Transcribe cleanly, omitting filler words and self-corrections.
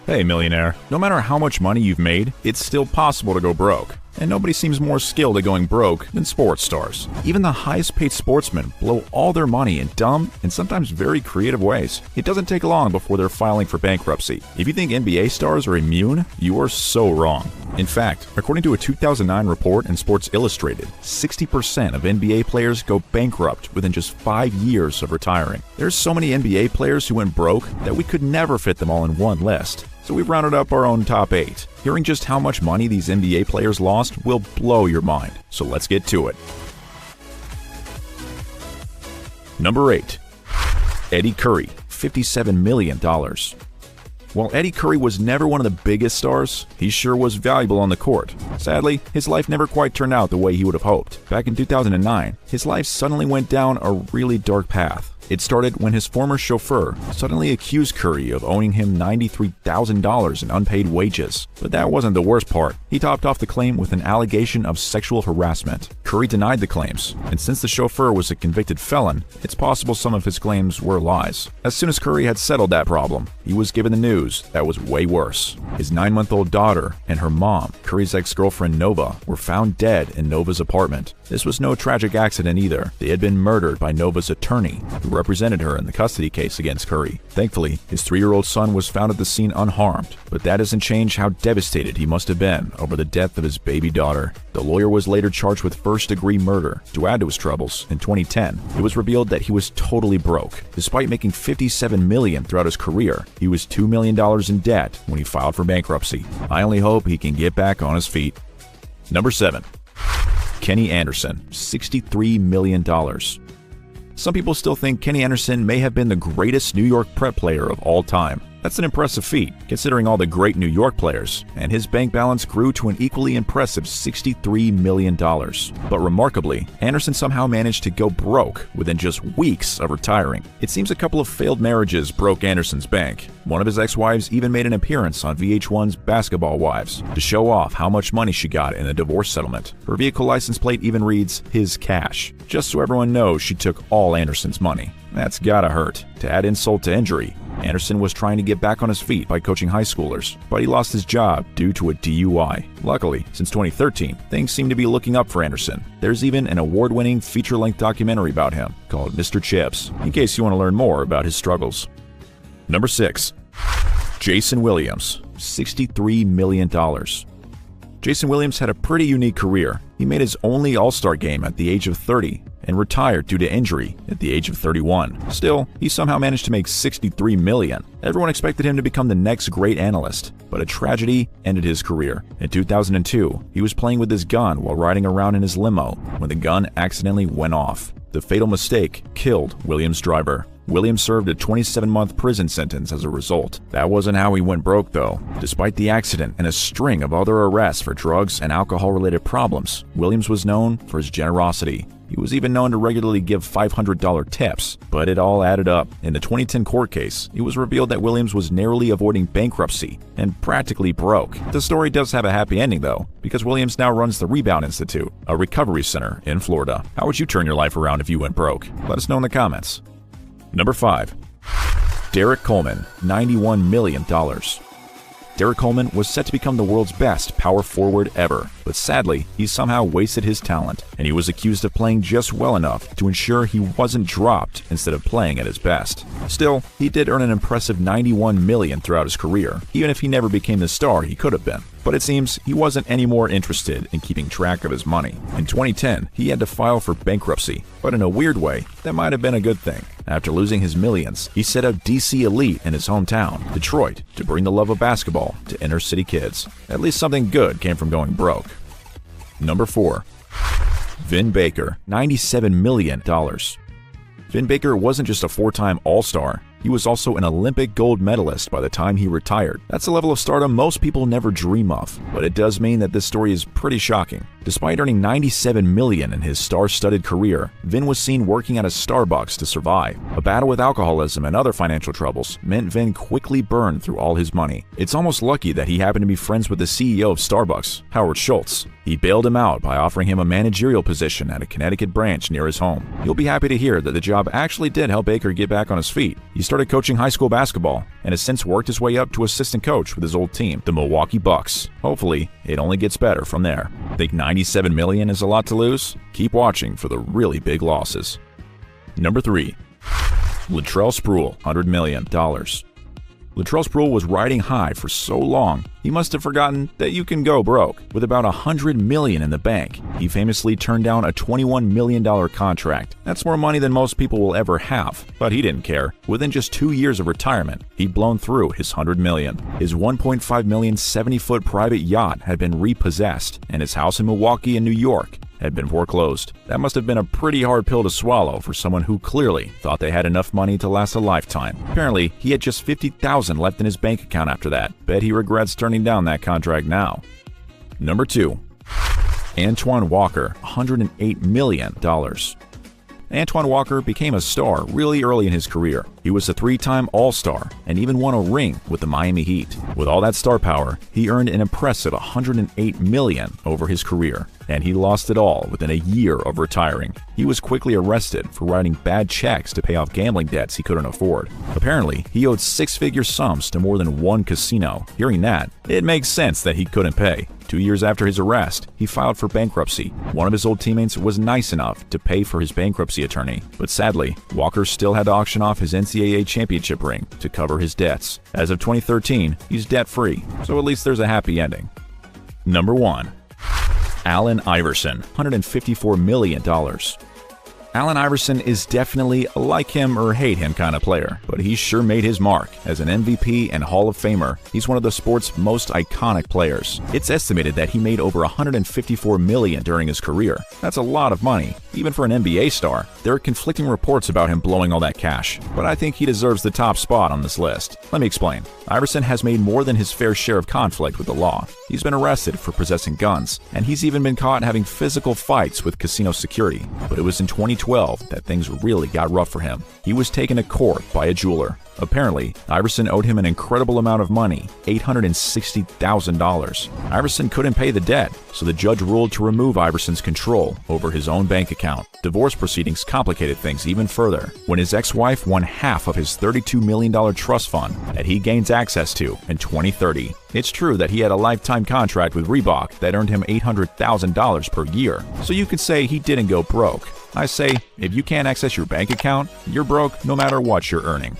Hey millionaire, no matter how much money you've made, it's still possible to go broke. And nobody seems more skilled at going broke than sports stars. Even the highest paid sportsmen blow all their money in dumb and sometimes very creative ways. It doesn't take long before they're filing for bankruptcy. If you think NBA stars are immune, you are so wrong. In fact, according to a 2009 report in Sports Illustrated, 60% of NBA players go bankrupt within just 5 years of retiring. There's so many NBA players who went broke that we could never fit them all in one list. So we've rounded up our own top 8. Hearing just how much money these NBA players lost will blow your mind. So let's get to it. Number 8. Eddie Curry, $57 million. While Eddie Curry was never one of the biggest stars, he sure was valuable on the court. Sadly, his life never quite turned out the way he would have hoped. Back in 2009, his life suddenly went down a really dark path. It started when his former chauffeur suddenly accused Curry of owing him $93,000 in unpaid wages. But that wasn't the worst part. He topped off the claim with an allegation of sexual harassment. Curry denied the claims, and since the chauffeur was a convicted felon, it's possible some of his claims were lies. As soon as Curry had settled that problem, he was given the news that was way worse. His 9-month-old daughter and her mom, Curry's ex-girlfriend Nova, were found dead in Nova's apartment. This was no tragic accident either. They had been murdered by Nova's attorney, who represented her in the custody case against Curry. Thankfully, his 3-year-old son was found at the scene unharmed, but that doesn't change how devastated he must have been over the death of his baby daughter. The lawyer was later charged with first-degree murder. To add to his troubles, in 2010, it was revealed that he was totally broke. Despite making $57 million throughout his career, he was $2 million in debt when he filed for bankruptcy. I only hope he can get back on his feet. Number 7. Kenny Anderson, $63 million. Some people still think Kenny Anderson may have been the greatest New York prep player of all time. That's an impressive feat, considering all the great New York players, and his bank balance grew to an equally impressive $63 million. But remarkably, Anderson somehow managed to go broke within just weeks of retiring. It seems a couple of failed marriages broke Anderson's bank. One of his ex-wives even made an appearance on VH1's Basketball Wives to show off how much money she got in a divorce settlement. Her vehicle license plate even reads, "His cash," just so everyone knows she took all Anderson's money. That's gotta hurt. To add insult to injury, Anderson was trying to get back on his feet by coaching high schoolers, but he lost his job due to a DUI. Luckily, since 2013, things seem to be looking up for Anderson. There's even an award-winning feature-length documentary about him called Mr. Chips, in case you want to learn more about his struggles. Number 6. Jason Williams, $63 million. Jason Williams had a pretty unique career. He made his only All-Star game at the age of 30 and retired due to injury at the age of 31. Still, he somehow managed to make $63 million. Everyone expected him to become the next great analyst, but a tragedy ended his career. In 2002, he was playing with his gun while riding around in his limo when the gun accidentally went off. The fatal mistake killed Williams' driver. Williams served a 27-month prison sentence as a result. That wasn't how he went broke, though. Despite the accident and a string of other arrests for drugs and alcohol-related problems, Williams was known for his generosity. He was even known to regularly give $500 tips, but it all added up. In the 2010 court case, it was revealed that Williams was narrowly avoiding bankruptcy and practically broke. The story does have a happy ending, though, because Williams now runs the Rebound Institute, a recovery center in Florida. How would you turn your life around if you went broke? Let us know in the comments. Number 5. Derek Coleman, $91 million. Derek Coleman was set to become the world's best power forward ever, but sadly, he somehow wasted his talent, and he was accused of playing just well enough to ensure he wasn't dropped instead of playing at his best. Still, he did earn an impressive $91 million throughout his career, even if he never became the star he could have been. But it seems he wasn't any more interested in keeping track of his money. In 2010, he had to file for bankruptcy, but in a weird way, that might have been a good thing. After losing his millions, he set up DC Elite in his hometown, Detroit, to bring the love of basketball to inner-city kids. At least something good came from going broke. Number 4. Vin Baker, $97 million. Vin Baker wasn't just a 4-time All-Star. He was also an Olympic gold medalist by the time he retired. That's a level of stardom most people never dream of, but it does mean that this story is pretty shocking. Despite earning $97 million in his star-studded career, Vin was seen working at a Starbucks to survive. A battle with alcoholism and other financial troubles meant Vin quickly burned through all his money. It's almost lucky that he happened to be friends with the CEO of Starbucks, Howard Schultz. He bailed him out by offering him a managerial position at a Connecticut branch near his home. You'll be happy to hear that the job actually did help Baker get back on his feet. He started coaching high school basketball and has since worked his way up to assistant coach with his old team, the Milwaukee Bucks. Hopefully, it only gets better from there. Think $97 million is a lot to lose? Keep watching for the really big losses. Number 3. Latrell Sprewell, $100 million. Latrell Sprewell was riding high for so long, he must have forgotten that you can go broke. With about $100 million in the bank, he famously turned down a $21 million contract. That's more money than most people will ever have, but he didn't care. Within just 2 years of retirement, he'd blown through his $100 million. His $1.5 million 70-foot private yacht had been repossessed, and his house in Milwaukee and New York had been foreclosed. That must have been a pretty hard pill to swallow for someone who clearly thought they had enough money to last a lifetime. Apparently, he had just $50,000 left in his bank account after that. Bet he regrets turning down that contract now. Number 2. Antoine Walker, $108 million. Antoine Walker became a star really early in his career. He was a 3-time All-Star and even won a ring with the Miami Heat. With all that star power, he earned an impressive $108 million over his career, and he lost it all within a year of retiring. He was quickly arrested for writing bad checks to pay off gambling debts he couldn't afford. Apparently, he owed 6-figure sums to more than one casino. Hearing that, it makes sense that he couldn't pay. 2 years after his arrest, he filed for bankruptcy. One of his old teammates was nice enough to pay for his bankruptcy attorney, but sadly, Walker still had to auction off his NCAA championship ring to cover his debts. As of 2013, he's debt-free, so at least there's a happy ending. Number 1. Allen Iverson, $154 million. Allen Iverson is definitely a like him or hate him kind of player, but he sure made his mark. As an MVP and Hall of Famer, he's one of the sport's most iconic players. It's estimated that he made over $154 million during his career. That's a lot of money, even for an NBA star. There are conflicting reports about him blowing all that cash, but I think he deserves the top spot on this list. Let me explain. Iverson has made more than his fair share of conflict with the law. He's been arrested for possessing guns, and he's even been caught having physical fights with casino security. But it was in 2012 that things really got rough for him. He was taken to court by a jeweler. Apparently, Iverson owed him an incredible amount of money, $860,000. Iverson couldn't pay the debt, so the judge ruled to remove Iverson's control over his own bank account. Divorce proceedings complicated things even further when his ex-wife won half of his $32 million trust fund that he gains access to in 2030. It's true that he had a lifetime contract with Reebok that earned him $800,000 per year, so you could say he didn't go broke. I say, if you can't access your bank account, you're broke no matter what you're earning.